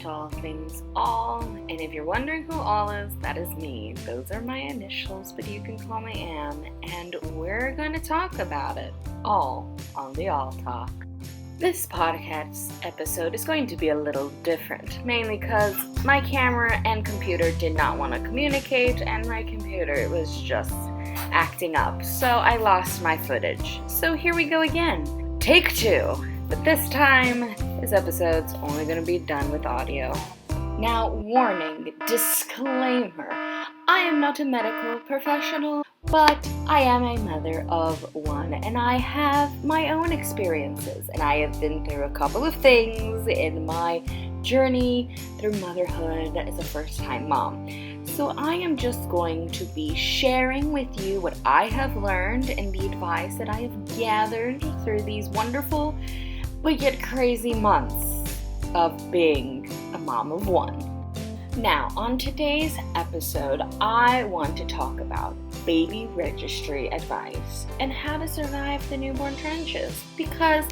to all things all, and if you're wondering who all is, that is me. Those are my initials, but you can call me Am, and we're going to talk about it all on the All Talk. This podcast episode is going to be a little different, mainly because my camera and computer did not want to communicate, and my computer was just acting up, so I lost my footage. So here we go again. Take 2. But this time, this episode's only going to be done with audio. Now, warning, disclaimer, I am not a medical professional, but I am a mother of one, and I have my own experiences, and I have been through a couple of things in my journey through motherhood as a first-time mom. So I am just going to be sharing with you what I have learned and the advice that I have gathered through these wonderful but yet crazy months of being a mom of one. Now, on today's episode, I want to talk about baby registry advice and how to survive the newborn trenches, because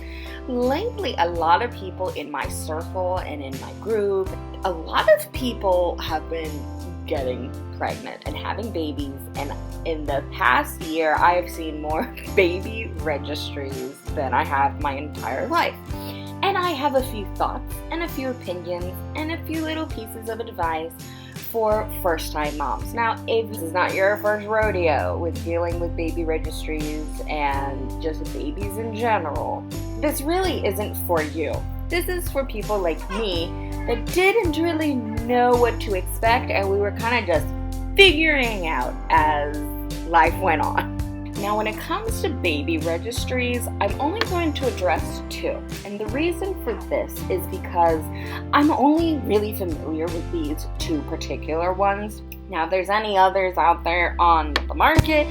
lately a lot of people in my circle and in my group, a lot of people have been getting pregnant and having babies, and in the past year I have seen more baby registries than I have my entire life. And I have a few thoughts and a few opinions and a few little pieces of advice for first-time moms. Now, if this is not your first rodeo with dealing with baby registries and just babies in general, this really isn't for you. This is for people like me that didn't really know what to expect, and we were kind of just figuring out as life went on. Now, when it comes to baby registries, I'm only going to address 2. And the reason for this is because I'm only really familiar with these 2 particular ones. Now, if there's any others out there on the market,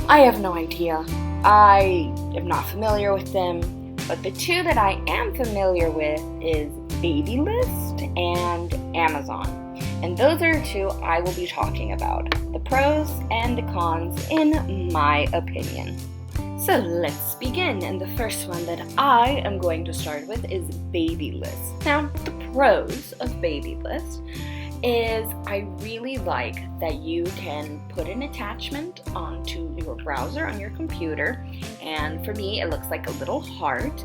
I have no idea. I am not familiar with them. But the 2 that I am familiar with is Babylist and Amazon. And those are 2 I will be talking about, the pros and the cons in my opinion. So let's begin, and the first one that I am going to start with is Babylist. Now, the pros of Babylist is I really like that you can put an attachment onto your browser on your computer, and for me it looks like a little heart,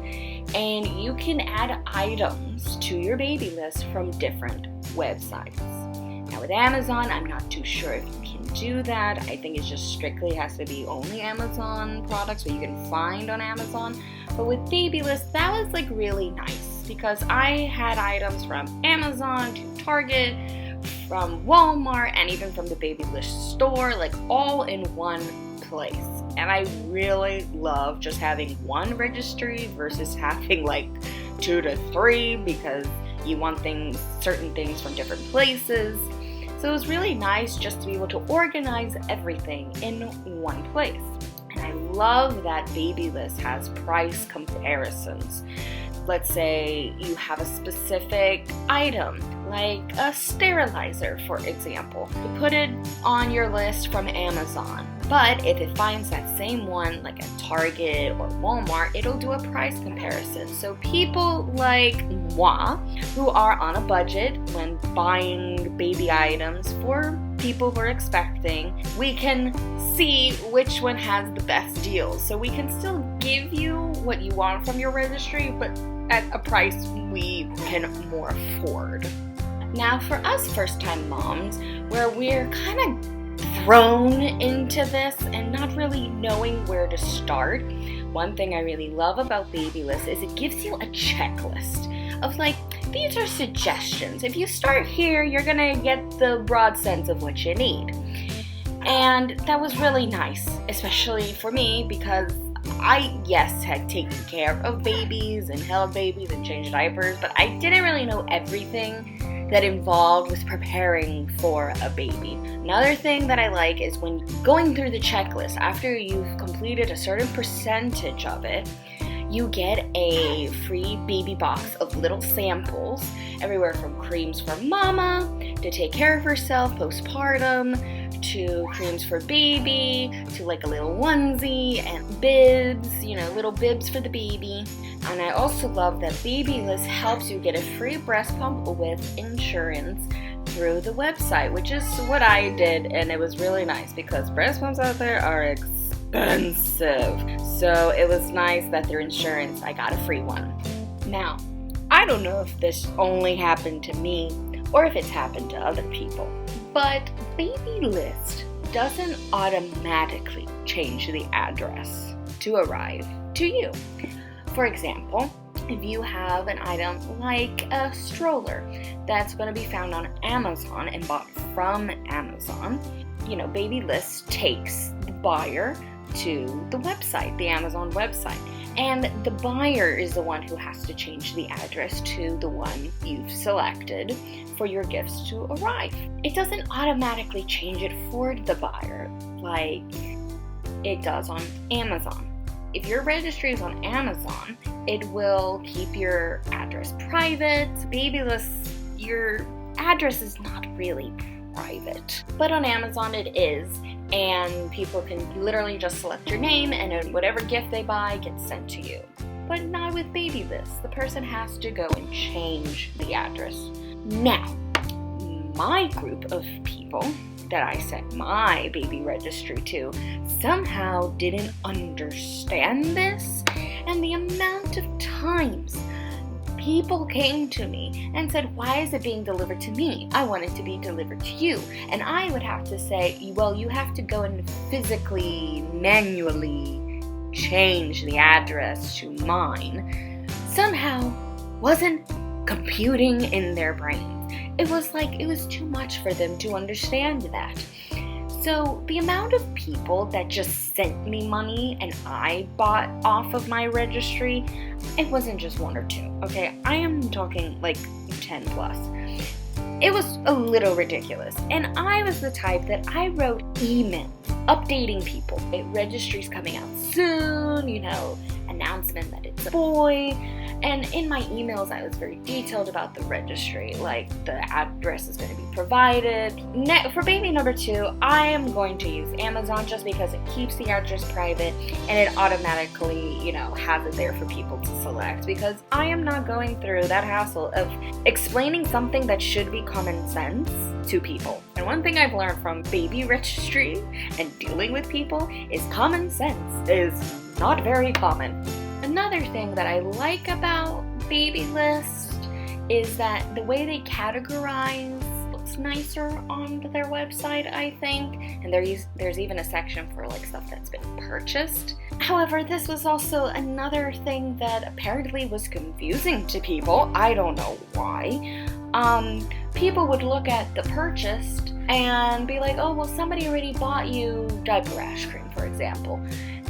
and you can add items to your baby list from different websites. Now with Amazon, I'm not too sure if you can do that. I think it just strictly has to be only Amazon products that you can find on Amazon. But with Babylist, that was like really nice because I had items from Amazon to Target, from Walmart, and even from the Babylist store, like all in one place. And I really love just having one registry versus having like 2 to 3 because you want certain things from different places. So it was really nice just to be able to organize everything in one place. And I love that Babylist has price comparisons. Let's say you have a specific item, like a sterilizer, for example. You put it on your list from Amazon, but if it finds that same one, like at Target or Walmart, it'll do a price comparison. So people like moi, who are on a budget when buying baby items for people who are expecting, we can see which one has the best deals. So we can still give you what you want from your registry, but at a price we can more afford. Now for us first-time moms, where we're kind of thrown into this and not really knowing where to start, one thing I really love about Babylist is it gives you a checklist of like, these are suggestions. If you start here, you're gonna get the broad sense of what you need. And that was really nice, especially for me because I, yes, had taken care of babies and held babies and changed diapers, but I didn't really know everything that involved with preparing for a baby. Another thing that I like is when going through the checklist, after you've completed a certain percentage of it, you get a free baby box of little samples, everywhere from creams for mama, to take care of herself postpartum, to creams for baby, to like a little onesie and bibs, little bibs for the baby. And I also love that Babylist helps you get a free breast pump with insurance through the website, which is what I did, and it was really nice because breast pumps out there are expensive. So it was nice that through insurance I got a free one. Now, I don't know if this only happened to me or if it's happened to other people, but Babylist doesn't automatically change the address to arrive to you. For example, if you have an item like a stroller that's going to be found on Amazon and bought from Amazon, Babylist takes the buyer to the website, the Amazon website. And the buyer is the one who has to change the address to the one you've selected for your gifts to arrive. It doesn't automatically change it for the buyer like it does on Amazon. If your registry is on Amazon, it will keep your address private. Babylist, your address is not really private. But on Amazon it is, and people can literally just select your name and then whatever gift they buy gets sent to you. But not with Babylist. The person has to go and change the address. Now, my group of people that I sent my baby registry to somehow didn't understand this, and the amount of times people came to me and said, why is it being delivered to me? I want it to be delivered to you. And I would have to say, well, you have to go and physically, manually change the address to mine. Somehow wasn't computing in their brains. It was too much for them to understand that. So the amount of people that just sent me money and I bought off of my registry, it wasn't just one or two, okay? I am talking like 10 plus. It was a little ridiculous. And I was the type that I wrote emails updating people. Registry's coming out soon, announcement that it's a boy. And in my emails, I was very detailed about the registry, like the address is going to be provided. For baby number 2, I am going to use Amazon just because it keeps the address private and it automatically, has it there for people to select, because I am not going through that hassle of explaining something that should be common sense to people. And one thing I've learned from baby registry and dealing with people is common sense is not very common. Another thing that I like about Babylist is that the way they categorize looks nicer on their website, I think. And there's even a section for like stuff that's been purchased. However, this was also another thing that apparently was confusing to people. I don't know why. People would look at the purchased and be like, oh, well, somebody already bought you diaper rash cream, for example.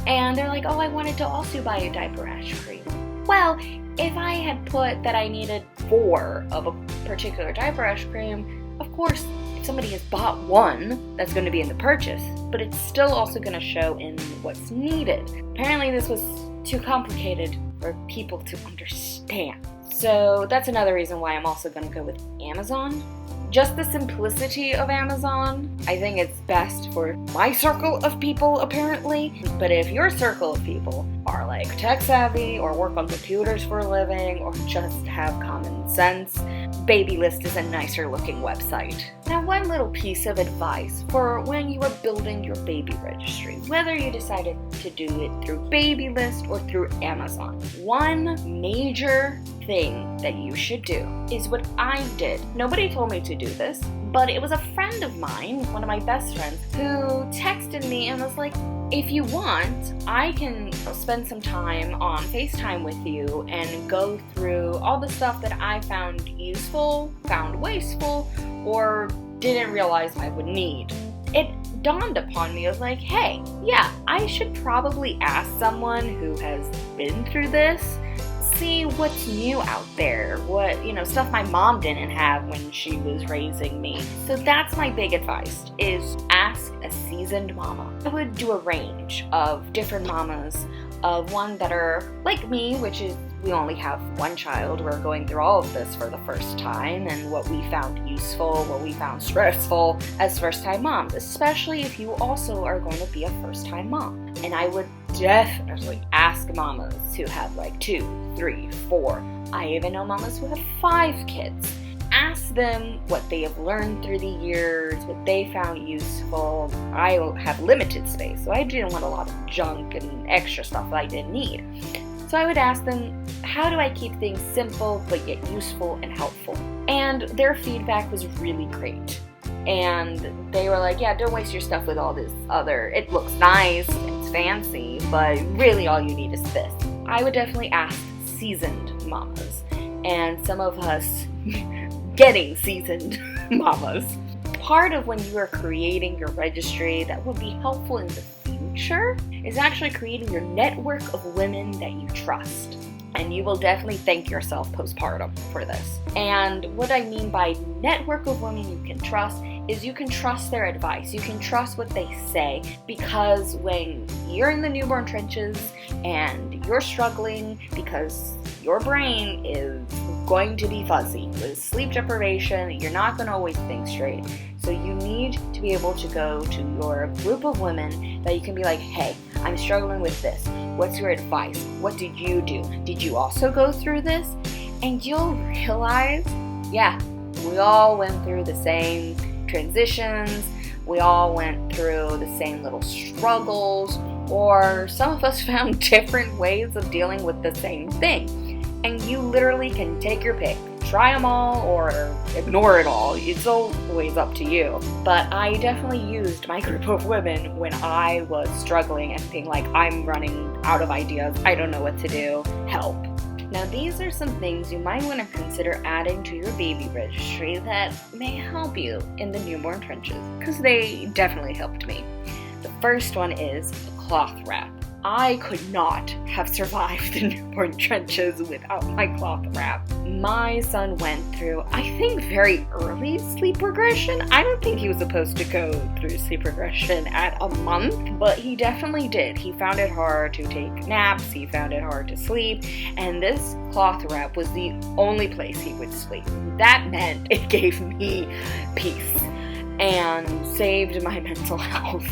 And they're like, oh, I wanted to also buy a diaper rash cream. Well, if I had put that I needed 4 of a particular diaper rash cream, of course, if somebody has bought one, that's going to be in the purchase, but it's still also going to show in what's needed. Apparently this was too complicated for people to understand. So that's another reason why I'm also going to go with Amazon. Just the simplicity of Amazon, I think it's best for my circle of people, apparently. But if your circle of people are like tech savvy or work on computers for a living or just have common sense, Babylist is a nicer looking website. Now, one little piece of advice for when you are building your baby registry, whether you decided to do it through Babylist or through Amazon, one major thing that you should do is what I did. Nobody told me to do this, but it was a friend of mine, one of my best friends, who texted me and was like, if you want, I can spend some time on FaceTime with you and go through all the stuff that I found useful, found wasteful, or didn't realize I would need. It dawned upon me, I was like, hey, yeah, I should probably ask someone who has been through this, see what's new out there, what, stuff my mom didn't have when she was raising me. So that's my big advice, is ask a seasoned mama. I would do a range of different mamas, of one that are like me, which is we only have one child. We're going through all of this for the first time, and what we found useful, what we found stressful as first-time moms, especially if you also are going to be a first-time mom. And I would definitely ask mamas who have like 2, 3, 4. I even know mamas who have 5 kids. Ask them what they have learned through the years, what they found useful. I have limited space, so I didn't want a lot of junk and extra stuff that I didn't need. So I would ask them, how do I keep things simple but yet useful and helpful? And their feedback was really great. And they were like, yeah, don't waste your stuff with all this other, it looks nice, it's fancy, but really all you need is this. I would definitely ask seasoned mamas, and some of us getting seasoned mamas. Part of when you are creating your registry that would be helpful in the future is actually creating your network of women that you trust. And you will definitely thank yourself postpartum for this. And what I mean by network of women you can trust is you can trust their advice. You can trust what they say, because when you're in the newborn trenches and you're struggling because your brain is going to be fuzzy with sleep deprivation, you're not going to always think straight. So you need to be able to go to your group of women that you can be like, hey, I'm struggling with this. What's your advice? What did you do? Did you also go through this? And you'll realize, yeah, we all went through the same transitions. We all went through the same little struggles, or some of us found different ways of dealing with the same thing. And you literally can take your pick. Try them all or ignore it all. It's always up to you. But I definitely used my group of women when I was struggling and being like, I'm running out of ideas. I don't know what to do. Help. Now, these are some things you might want to consider adding to your baby registry that may help you in the newborn trenches, because they definitely helped me. The first one is a cloth wrap. I could not have survived the newborn trenches without my cloth wrap. My son went through, I think, very early sleep regression. I don't think he was supposed to go through sleep regression at a month, but he definitely did. He found it hard to take naps, he found it hard to sleep, and this cloth wrap was the only place he would sleep. That meant it gave me peace and saved my mental health,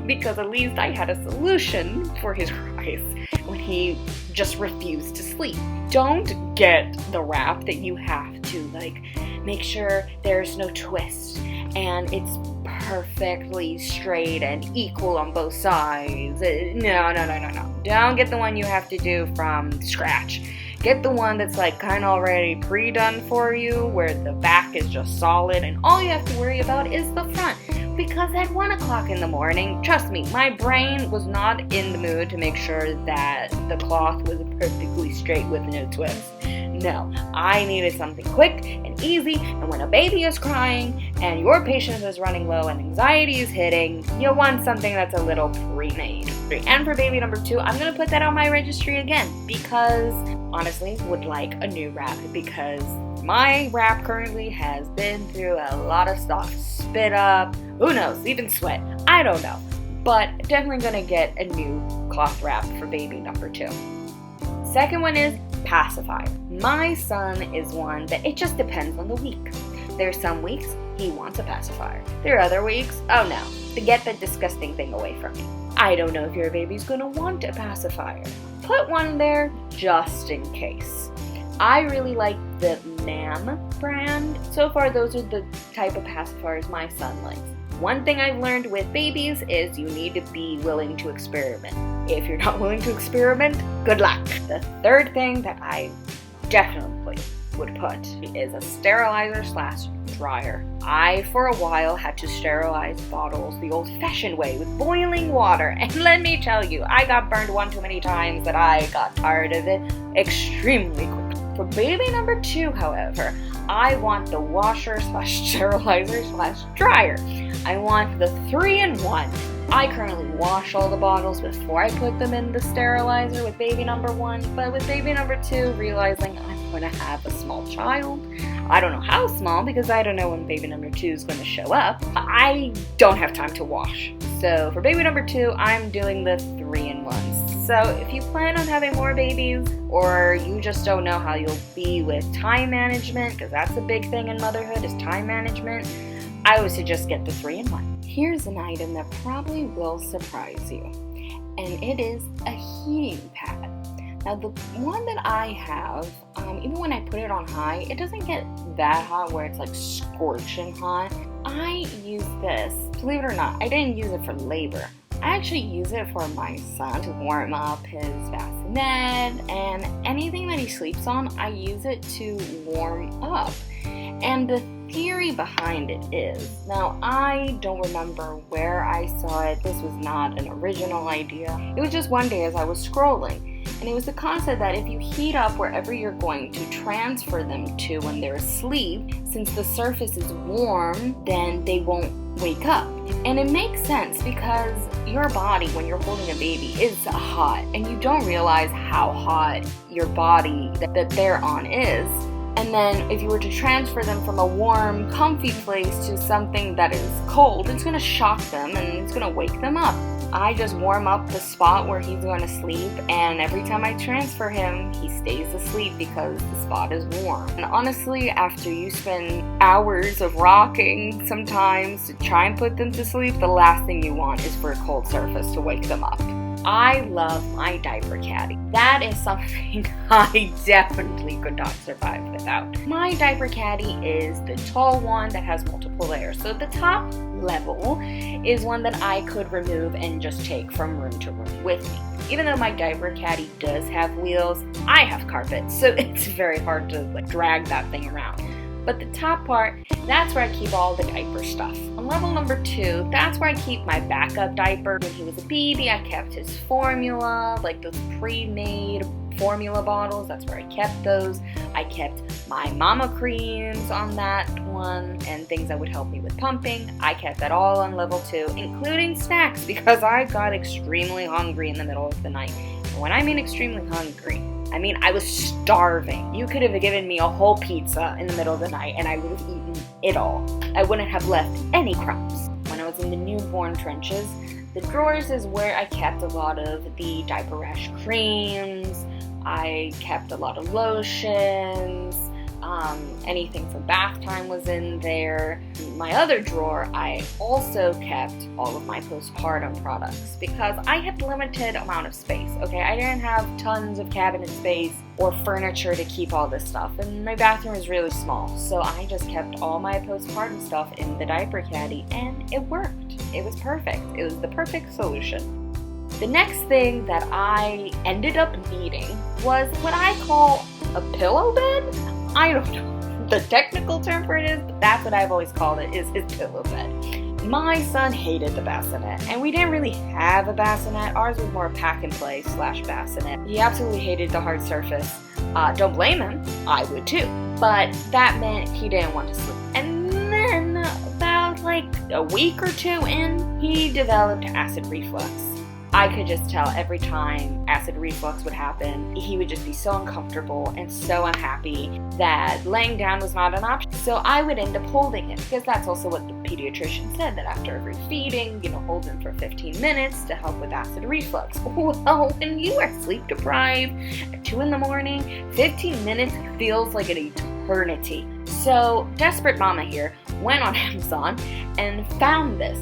because at least I had a solution for his cries when he just refused to sleep. Don't get the wrap that you have to make sure there's no twist and it's perfectly straight and equal on both sides. No. Don't get the one you have to do from scratch. Get the one that's kind of already pre-done for you, where the back is just solid and all you have to worry about is the front. Because at 1 o'clock in the morning, trust me, my brain was not in the mood to make sure that the cloth was perfectly straight with no twist. No, I needed something quick and easy, and when a baby is crying and your patience is running low and anxiety is hitting, you want something that's a little pre-made. And for baby number 2, I'm going to put that on my registry again, because honestly, would like a new wrap, because my wrap currently has been through a lot of stuff. Spit up, who knows, even sweat, I don't know. But definitely going to get a new cloth wrap for baby number 2. Second one is pacifier. My son is one that it just depends on the week. There's some weeks he wants a pacifier. There are other weeks, oh no, get that disgusting thing away from me. I don't know if your baby's gonna want a pacifier. Put one there just in case. I really like the NAM brand. So far, those are the type of pacifiers my son likes. One thing I've learned with babies is you need to be willing to experiment. If you're not willing to experiment, good luck. The third thing that I definitely would put is a sterilizer/dryer. I, for a while, had to sterilize bottles the old-fashioned way with boiling water, and let me tell you, I got burned one too many times that I got tired of it extremely quickly. For baby number 2, however, I want the washer/sterilizer/dryer. I want the 3-in-1. I currently wash all the bottles before I put them in the sterilizer with baby number 1, but with baby number 2, realizing I'm going to have a small child. I don't know how small, because I don't know when baby number 2 is going to show up. I don't have time to wash. So for baby number 2, I'm doing the 3-in-1s. So if you plan on having more babies, or you just don't know how you'll be with time management, because that's a big thing in motherhood is time management, I would suggest get the 3-in-1. Here's an item that probably will surprise you, and it is a heating pad. Now the one that I have, even when I put it on high, it doesn't get that hot where it's like scorching hot. I use this, believe it or not, I didn't use it for labor. I actually use it for my son to warm up his bassinet, and anything that he sleeps on, I use it to warm up. And the theory behind it is, now I don't remember where I saw it, this was not an original idea, it was just one day as I was scrolling, and it was the concept that if you heat up wherever you're going to transfer them to when they're asleep, since the surface is warm, then they won't wake up. And it makes sense because your body, when you're holding a baby, is hot, and you don't realize how hot your body that they're on is. And then if you were to transfer them from a warm, comfy place to something that is cold, it's going to shock them and it's going to wake them up. I just warm up the spot where he's going to sleep, and every time I transfer him, he stays asleep because the spot is warm. And honestly, after you spend hours of rocking sometimes to try and put them to sleep, the last thing you want is for a cold surface to wake them up. I love my diaper caddy. That is something I definitely could not survive without. My diaper caddy is the tall one that has multiple layers. So the top level is one that I could remove and just take from room to room with me. Even though my diaper caddy does have wheels, I have carpet, so it's very hard to drag that thing around. But the top part, that's where I keep all the diaper stuff. On level number 2, that's where I keep my backup diaper. When he was a baby, I kept his formula, like those pre-made formula bottles, that's where I kept those. I kept my mama creams on that one and things that would help me with pumping. I kept that all on level 2, including snacks, because I got extremely hungry in the middle of the night. And when I mean extremely hungry, I mean, I was starving. You could have given me a whole pizza in the middle of the night and I would have eaten it all. I wouldn't have left any crumbs. When I was in the newborn trenches, the drawers is where I kept a lot of the diaper rash creams. I kept a lot of lotions. Anything for bath time was in there. My other drawer, I also kept all of my postpartum products because I had limited amount of space, okay? I didn't have tons of cabinet space or furniture to keep all this stuff, and my bathroom is really small, so I just kept all my postpartum stuff in the diaper caddy, and it worked. It was perfect. It was the perfect solution. The next thing that I ended up needing was what I call a pillow bed. I don't know the technical term for it is, but that's what I've always called it, is his pillow bed. My son hated the bassinet, and we didn't really have a bassinet. Ours was more a pack and play / bassinet. He absolutely hated the hard surface. Don't blame him, I would too. But that meant he didn't want to sleep. And then about a week or 2 in, he developed acid reflux. I could just tell every time acid reflux would happen, he would just be so uncomfortable and so unhappy that laying down was not an option. So I would end up holding him, because that's also what the pediatrician said, that after every feeding, hold him for 15 minutes to help with acid reflux. Well, when you are sleep deprived at 2 in the morning, 15 minutes feels like an eternity. So Desperate Mama here went on Amazon and found this.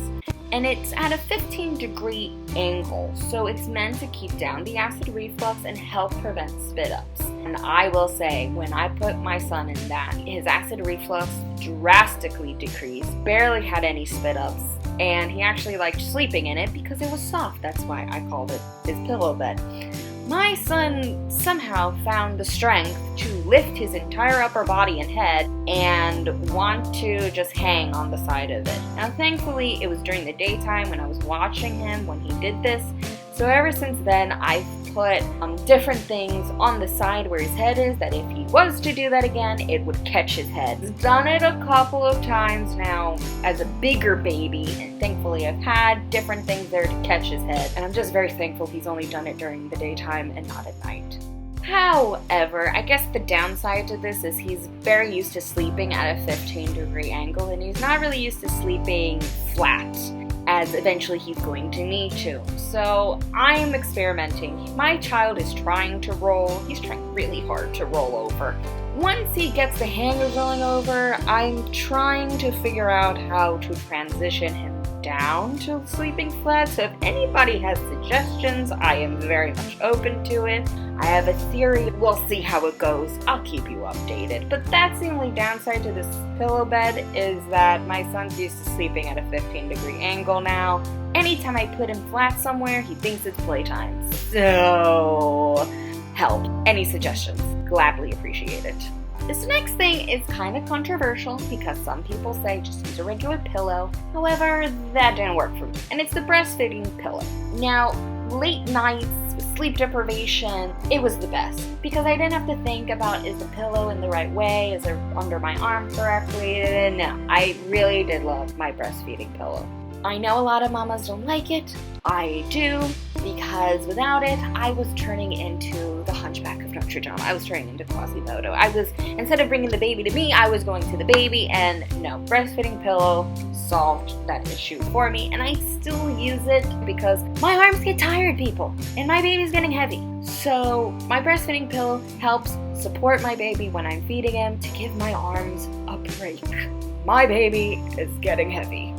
And it's at a 15-degree angle, so it's meant to keep down the acid reflux and help prevent spit-ups. And I will say, when I put my son in that, his acid reflux drastically decreased, barely had any spit-ups, and he actually liked sleeping in it because it was soft. That's why I called it his pillow bed. My son somehow found the strength to lift his entire upper body and head and want to just hang on the side of it. Now thankfully it was during the daytime when I was watching him when he did this, so ever since then I've put different things on the side where his head is, that if he was to do that again, it would catch his head. I've done it a couple of times now as a bigger baby, and thankfully I've had different things there to catch his head, and I'm just very thankful he's only done it during the daytime and not at night. However, I guess the downside to this is he's very used to sleeping at a 15-degree angle, and he's not really used to sleeping flat. as eventually he's going to need to. So I'm experimenting. My child is trying to roll. He's trying really hard to roll over. Once he gets the hang of rolling over, I'm trying to figure out how to transition him down to sleeping flat. So if anybody has suggestions, I am very much open to it. I have a theory. We'll see how it goes. I'll keep you updated. But that's the only downside to this pillow bed, is that my son's used to sleeping at a 15-degree angle now. Anytime I put him flat somewhere, he thinks it's playtime. So help. Any suggestions? Gladly appreciate it. This next thing is kind of controversial because some people say just use a regular pillow. However, that didn't work for me. And it's the breastfeeding pillow. Now, late nights, sleep deprivation, it was the best because I didn't have to think about, is the pillow in the right way? Is it under my arm correctly? No, I really did love my breastfeeding pillow. I know a lot of mamas don't like it. I do, because without it, I was turning into the Hunchback of Notre Dame. I was turning into Quasimodo. Instead of bringing the baby to me, I was going to the baby, and no, breastfeeding pillow solved that issue for me, and I still use it because my arms get tired, people, and my baby's getting heavy. So my breastfeeding pillow helps support my baby when I'm feeding him to give my arms a break. My baby is getting heavy.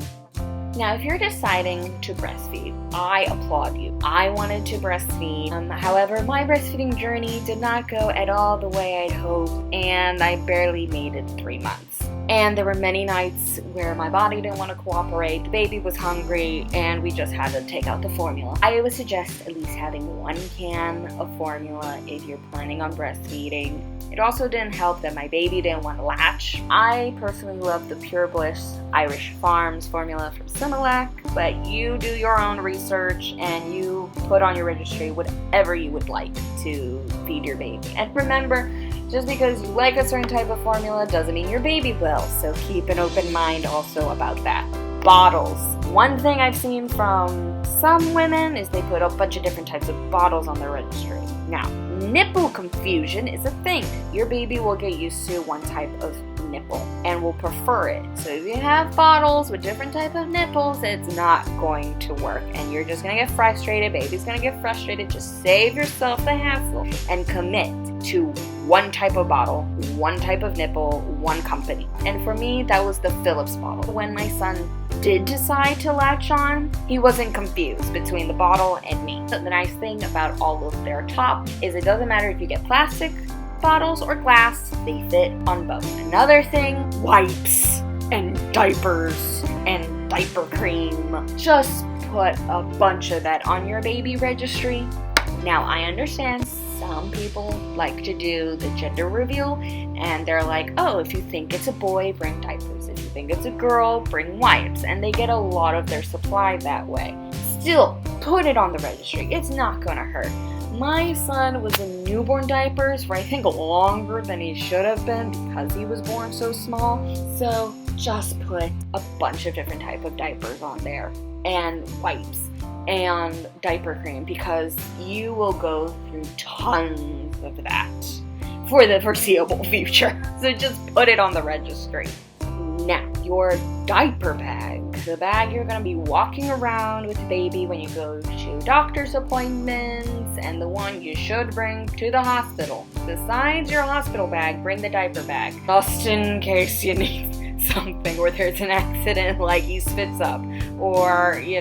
Now, if you're deciding to breastfeed, I applaud you. I wanted to breastfeed. However, my breastfeeding journey did not go at all the way I'd hoped, and I barely made it 3 months. And there were many nights where my body didn't want to cooperate, the baby was hungry, and we just had to take out the formula. I would suggest at least having 1 can of formula if you're planning on breastfeeding. It also didn't help that my baby didn't want to latch. I personally love the Pure Bliss Irish Farms formula from Similac, but you do your own research and you put on your registry whatever you would like to feed your baby. And remember, just because you like a certain type of formula doesn't mean your baby will, so keep an open mind also about that. Bottles. One thing I've seen from some women is they put a bunch of different types of bottles on their registry. Now, nipple confusion is a thing. Your baby will get used to one type of nipple and will prefer it. So if you have bottles with different type of nipples, it's not going to work and you're just gonna get frustrated. Baby's gonna get frustrated. Just save yourself the hassle and commit to one type of bottle, one type of nipple, one company. And for me, that was the Philips bottle. When my son did decide to latch on, he wasn't confused between the bottle and me. The nice thing about all of their top is it doesn't matter if you get plastic bottles or glass, they fit on both. Another thing, wipes and diapers and diaper cream. Just put a bunch of that on your baby registry. Now, I understand some people like to do the gender reveal and they're like, oh, if you think it's a boy, bring diapers. If you think it's a girl, bring wipes. And they get a lot of their supply that way. Still, put it on the registry. It's not gonna hurt. My son was in newborn diapers for I think longer than he should have been because he was born so small. So just put a bunch of different type of diapers on there and wipes and diaper cream because you will go through tons of that for the foreseeable future. So just put it on the registry. Now, your diaper bag, the bag you're going to be walking around with the baby when you go to doctor's appointments and the one you should bring to the hospital. Besides your hospital bag, bring the diaper bag just in case you need something or there's an accident like he spits up or you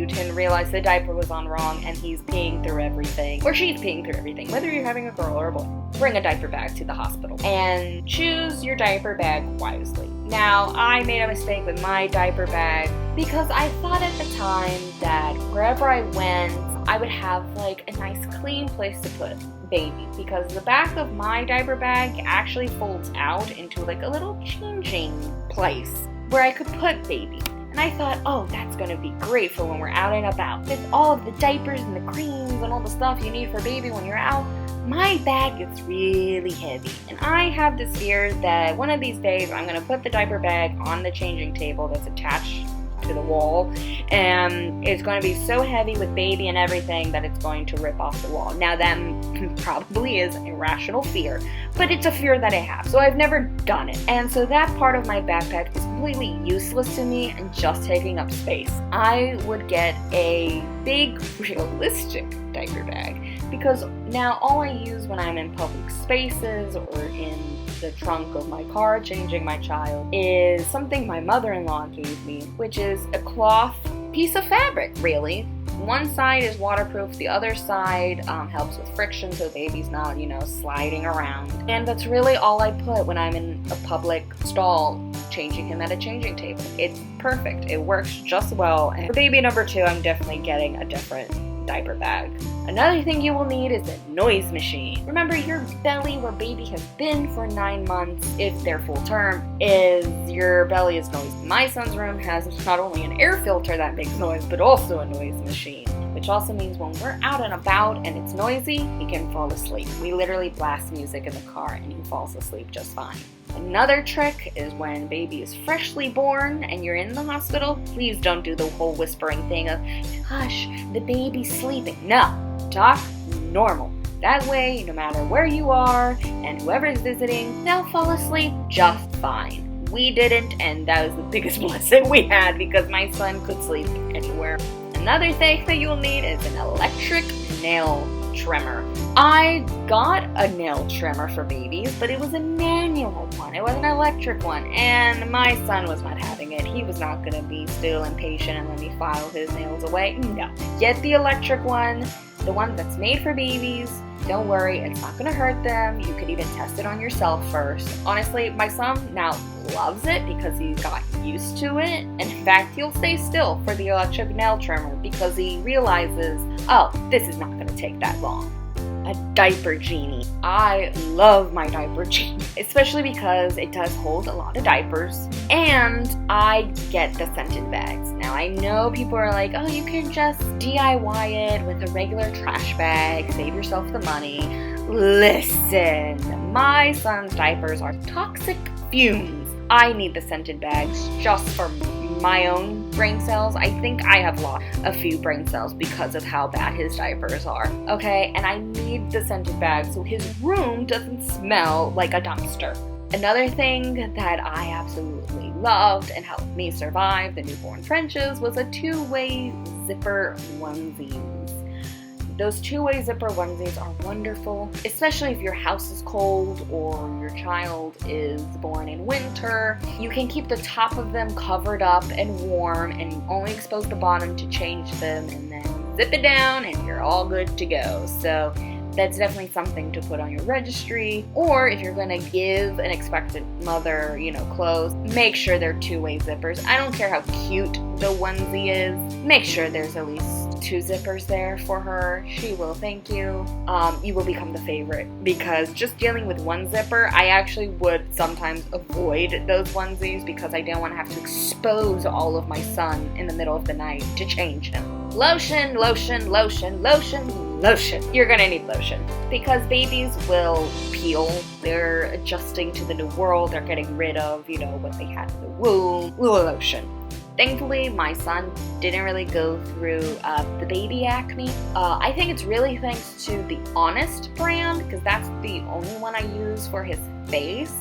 didn't realize the diaper was on wrong and he's peeing through everything or she's peeing through everything, whether you're having a girl or a boy. Bring a diaper bag to the hospital and choose your diaper bag wisely. Now, I made a mistake with my diaper bag because I thought at the time that wherever I went I would have like a nice clean place to put baby because the back of my diaper bag actually folds out into like a little changing place where I could put baby. And I thought, oh, that's going to be great for when we're out and about. With all of the diapers and the creams and all the stuff you need for baby when you're out, my bag gets really heavy. And I have this fear that one of these days I'm going to put the diaper bag on the changing table that's attached to to the wall, and it's going to be so heavy with baby and everything that it's going to rip off the wall. Now that probably is a rational fear, but it's a fear that I have, so I've never done it. And so that part of my backpack is completely useless to me and just taking up space. I would get a big, realistic diaper bag, because now all I use when I'm in public spaces or in the trunk of my car changing my child is something my mother-in-law gave me, which is a cloth piece of fabric, really. One side is waterproof, the other side helps with friction so the baby's not, sliding around. And that's really all I put when I'm in a public stall changing him at a changing table. It's perfect. It works just well. And for baby number 2, I'm definitely getting a different diaper bag. Another thing you will need is a noise machine. Remember, your belly where baby has been for 9 months, if they're full term, your belly is noisy. My son's room has not only an air filter that makes noise, but also a noise machine, which also means when we're out and about and it's noisy, he can fall asleep. We literally blast music in the car and he falls asleep just fine. Another trick is when baby is freshly born and you're in the hospital, please don't do the whole whispering thing of, hush, the baby's sleeping. No, talk normal. That way, no matter where you are and whoever is visiting, they'll fall asleep just fine. We didn't, and that was the biggest blessing we had because my son could sleep anywhere. Another thing that you'll need is an electric nail trimmer. I got a nail trimmer for babies, but it was a manual one. It was an electric one, and my son was not having it. He was not going to be still and patient and let me file his nails away. No. Get the electric one, the one that's made for babies. Don't worry, it's not going to hurt them. You could even test it on yourself first. Honestly, my son now loves it because he got used to it. And in fact, he'll stay still for the electric nail trimmer because he realizes, oh, this is not going to take that long. A diaper genie. I love my diaper genie, especially because it does hold a lot of diapers, and I get the scented bags. Now I know people are like, oh, you can just DIY it with a regular trash bag, save yourself the money. Listen, my son's diapers are toxic fumes. I need the scented bags just for my own brain cells. I think I have lost a few brain cells because of how bad his diapers are. Okay, and I need the scented bag so his room doesn't smell like a dumpster. Another thing that I absolutely loved and helped me survive the newborn trenches was a 2-way zipper onesies. Those 2-way zipper onesies are wonderful, especially if your house is cold or your child is born in winter. You can keep the top of them covered up and warm and only expose the bottom to change them, and then zip it down and you're all good to go. So that's definitely something to put on your registry. Or if you're going to give an expectant mother, clothes, make sure they're 2-way zippers. I don't care how cute the onesie is. Make sure there's at least 2 zippers there for her. She will thank you. You will become the favorite, because just dealing with one zipper, I actually would sometimes avoid those onesies because I don't want to have to expose all of my son in the middle of the night to change him. Lotion, lotion, lotion, lotion, lotion. You're gonna need lotion because babies will peel. They're adjusting to the new world. They're getting rid of, what they had in the womb. Lotion. Thankfully, my son didn't really go through the baby acne. I think it's really thanks to the Honest brand, because that's the only one I use for his face,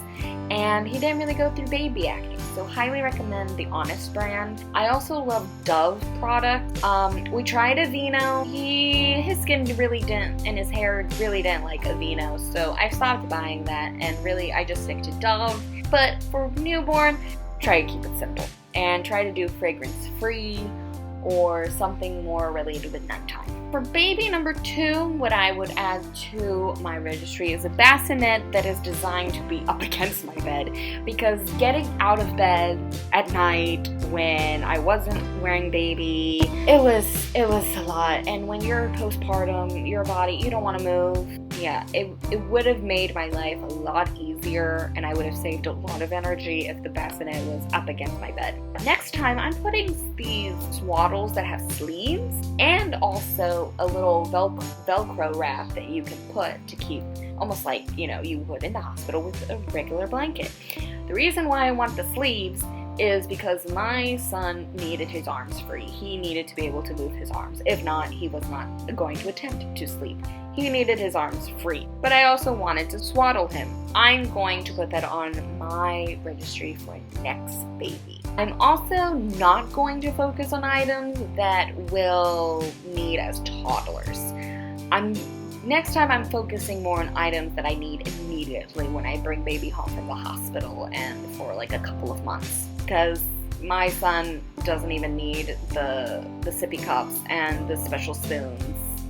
and he didn't really go through baby acne. So highly recommend the Honest brand. I also love Dove products. We tried Aveeno. His skin really didn't, and his hair really didn't like Aveeno, so I stopped buying that, and really I just stick to Dove. But for newborn, try to keep it simple. And try to do fragrance-free or something more related with nighttime. For baby number 2, what I would add to my registry is a bassinet that is designed to be up against my bed, because getting out of bed at night when I wasn't wearing baby, it was a lot. And when you're postpartum, your body, you don't want to move. Yeah, it would have made my life a lot easier, and I would have saved a lot of energy if the bassinet was up against my bed. Next time, I'm putting these swaddles that have sleeves and also a little Velcro wrap that you can put to keep, almost like, you would in the hospital with a regular blanket. The reason why I want the sleeves is because my son needed his arms free. He needed to be able to move his arms. If not, he was not going to attempt to sleep. He needed his arms free. But I also wanted to swaddle him. I'm going to put that on my registry for next baby. I'm also not going to focus on items that will need as toddlers. Next time I'm focusing more on items that I need immediately when I bring baby home from the hospital and for like a couple of months. Because my son doesn't even need the sippy cups and the special spoons.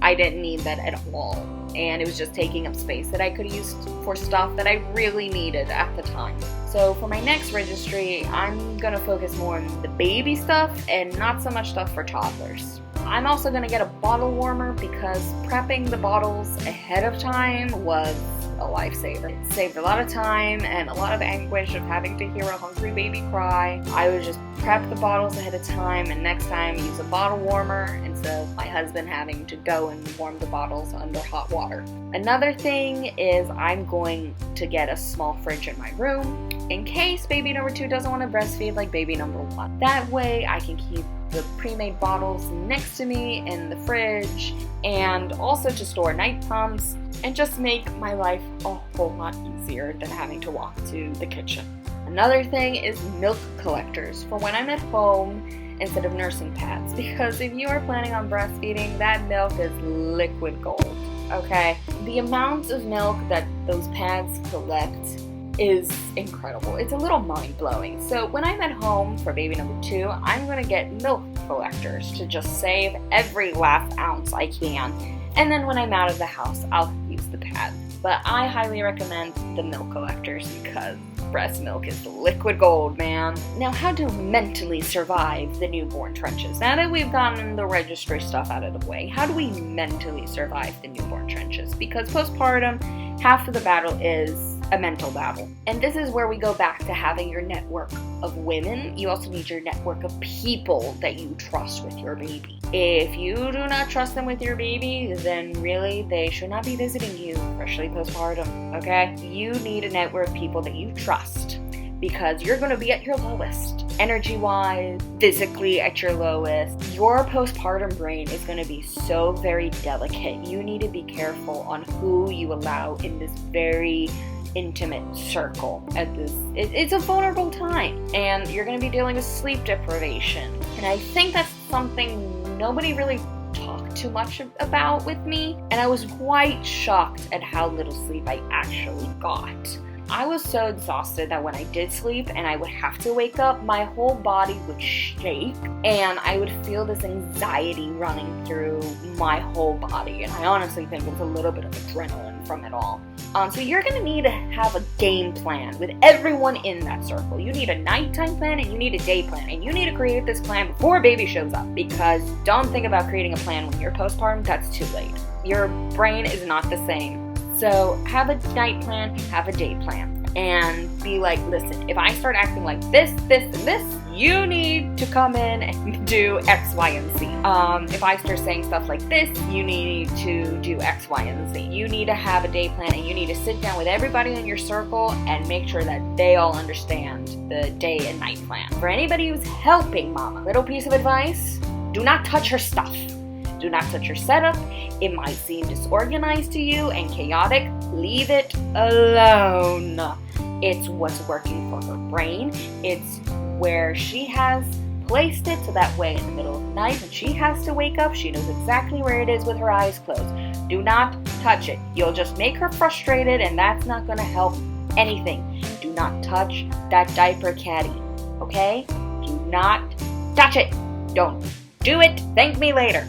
I didn't need that at all. And it was just taking up space that I could use for stuff that I really needed at the time. So for my next registry, I'm going to focus more on the baby stuff and not so much stuff for toddlers. I'm also going to get a bottle warmer because prepping the bottles ahead of time was a lifesaver. It saved a lot of time and a lot of anguish of having to hear a hungry baby cry. I would just prep the bottles ahead of time and next time use a bottle warmer instead of my husband having to go and warm the bottles under hot water. Another thing is I'm going to get a small fridge in my room in case baby number 2 doesn't want to breastfeed like baby number 1. That way I can keep the pre-made bottles next to me in the fridge and also to store night pumps and just make my life a whole lot easier than having to walk to the kitchen. Another thing is milk collectors for when I'm at home instead of nursing pads, because if you are planning on breastfeeding, that milk is liquid gold, okay? The amount of milk that those pads collect is incredible. It's a little mind-blowing. So when I'm at home for baby number 2, I'm going to get milk collectors to just save every last ounce I can. And then when I'm out of the house, I'll use the pads. But I highly recommend the milk collectors because breast milk is liquid gold, man. Now, how to mentally survive the newborn trenches? Now that we've gotten the registry stuff out of the way, how do we mentally survive the newborn trenches? Because postpartum, half of the battle is a mental battle. And this is where we go back to having your network of women. You also need your network of people that you trust with your baby. If you do not trust them with your baby, then really they should not be visiting you, especially postpartum, okay? You need a network of people that you trust because you're going to be at your lowest. Energy-wise, physically at your lowest. Your postpartum brain is going to be so very delicate. You need to be careful on who you allow in this very intimate circle it's a vulnerable time, and you're going to be dealing with sleep deprivation, and I think that's something nobody really talked too much about with me, and I was quite shocked at how little sleep I actually got. I was so exhausted that when I did sleep and I would have to wake up, my whole body would shake and I would feel this anxiety running through my whole body. And I honestly think it was a little bit of adrenaline from it all. So you're going to need to have a game plan with everyone in that circle. You need a nighttime plan and you need a day plan. And you need to create this plan before baby shows up, because don't think about creating a plan when you're postpartum. That's too late. Your brain is not the same. So have a night plan, have a day plan, and be like, listen, if I start acting like this, and this, you need to come in and do X, Y, and Z. If I start saying stuff like this, you need to do X, Y, and Z. You need to have a day plan, and you need to sit down with everybody in your circle and make sure that they all understand the day and night plan. For anybody who's helping mama, little piece of advice, do not touch her stuff. Do not touch her setup. It might seem disorganized to you and chaotic. Leave it alone. It's what's working for her brain. It's where she has placed it, so that way in the middle of the night when she has to wake up, she knows exactly where it is with her eyes closed. Do not touch it. You'll just make her frustrated, and that's not going to help anything. Do not touch that diaper caddy, okay? Do not touch it. Don't do it. Thank me later.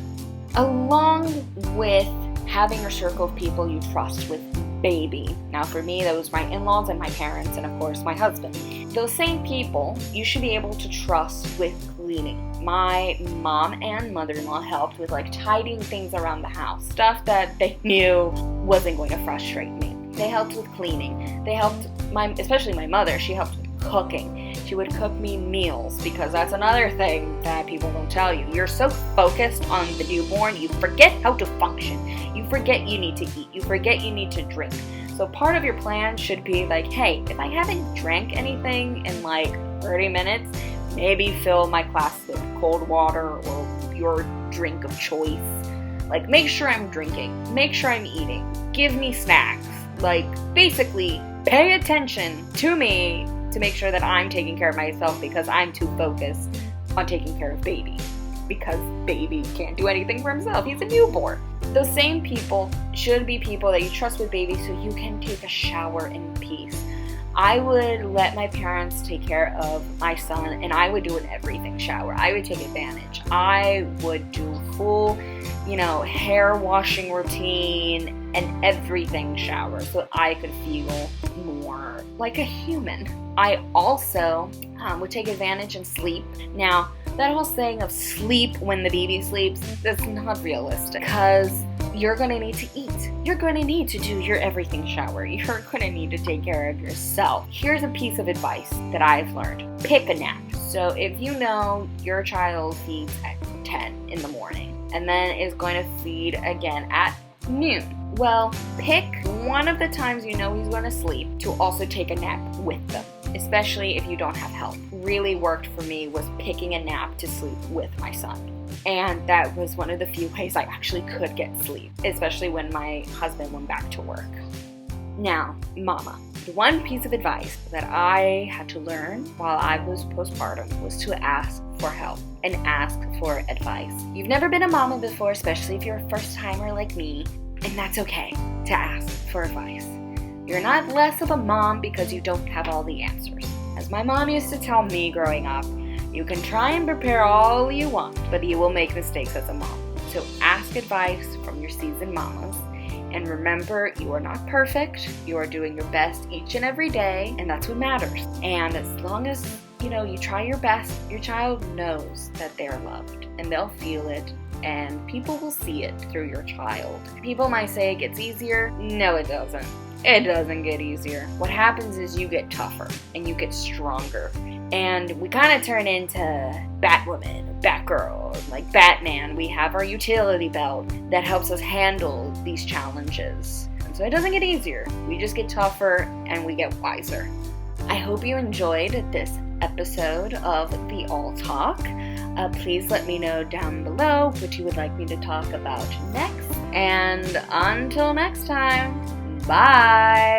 Along with having a circle of people you trust with baby. Now for me, that was my in-laws and my parents and of course my husband. Those same people you should be able to trust with cleaning. My mom and mother-in-law helped with like tidying things around the house. Stuff that they knew wasn't going to frustrate me. They helped with cleaning. They helped, especially my mother, she helped with cooking. She would cook me meals, because that's another thing that people don't tell you. You're so focused on the newborn, you forget how to function. You forget you need to eat. You forget you need to drink. So part of your plan should be like, hey, if I haven't drank anything in like 30 minutes, maybe fill my glass with cold water or your drink of choice. Like, make sure I'm drinking, make sure I'm eating, give me snacks. Like, basically, pay attention to me to make sure that I'm taking care of myself, because I'm too focused on taking care of baby. Because baby can't do anything for himself. He's a newborn. Those same people should be people that you trust with baby so you can take a shower in peace. I would let my parents take care of my son, and I would do an everything shower. I would take advantage. I would do full, hair washing routine and everything shower so I could feel more like a human. I also would take advantage and sleep. Now, that whole saying of sleep when the baby sleeps, that's not realistic, because you're going to need to eat. You're going to need to do your everything shower. You're going to need to take care of yourself. Here's a piece of advice that I've learned. Pick a nap. So if you know your child feeds at 10 in the morning and then is going to feed again at noon, well, pick one of the times you know he's going to sleep to also take a nap with them, especially if you don't have help. Really worked for me was picking a nap to sleep with my son. And that was one of the few ways I actually could get sleep, especially when my husband went back to work. Now, mama, the one piece of advice that I had to learn while I was postpartum was to ask for help and ask for advice. You've never been a mama before, especially if you're a first timer like me, and that's okay to ask for advice. You're not less of a mom because you don't have all the answers. As my mom used to tell me growing up, you can try and prepare all you want, but you will make mistakes as a mom. So ask advice from your seasoned mamas. And remember, you are not perfect. You are doing your best each and every day, and that's what matters. And as long as, you try your best, your child knows that they're loved, and they'll feel it, and people will see it through your child. People might say it gets easier. No, it doesn't. It doesn't get easier. What happens is you get tougher, and you get stronger. And we kind of turn into Batwoman, Batgirl, like Batman. We have our utility belt that helps us handle these challenges. And so it doesn't get easier. We just get tougher and we get wiser. I hope you enjoyed this episode of the A.L.L Talk. Please let me know down below what you would like me to talk about next. And until next time, bye!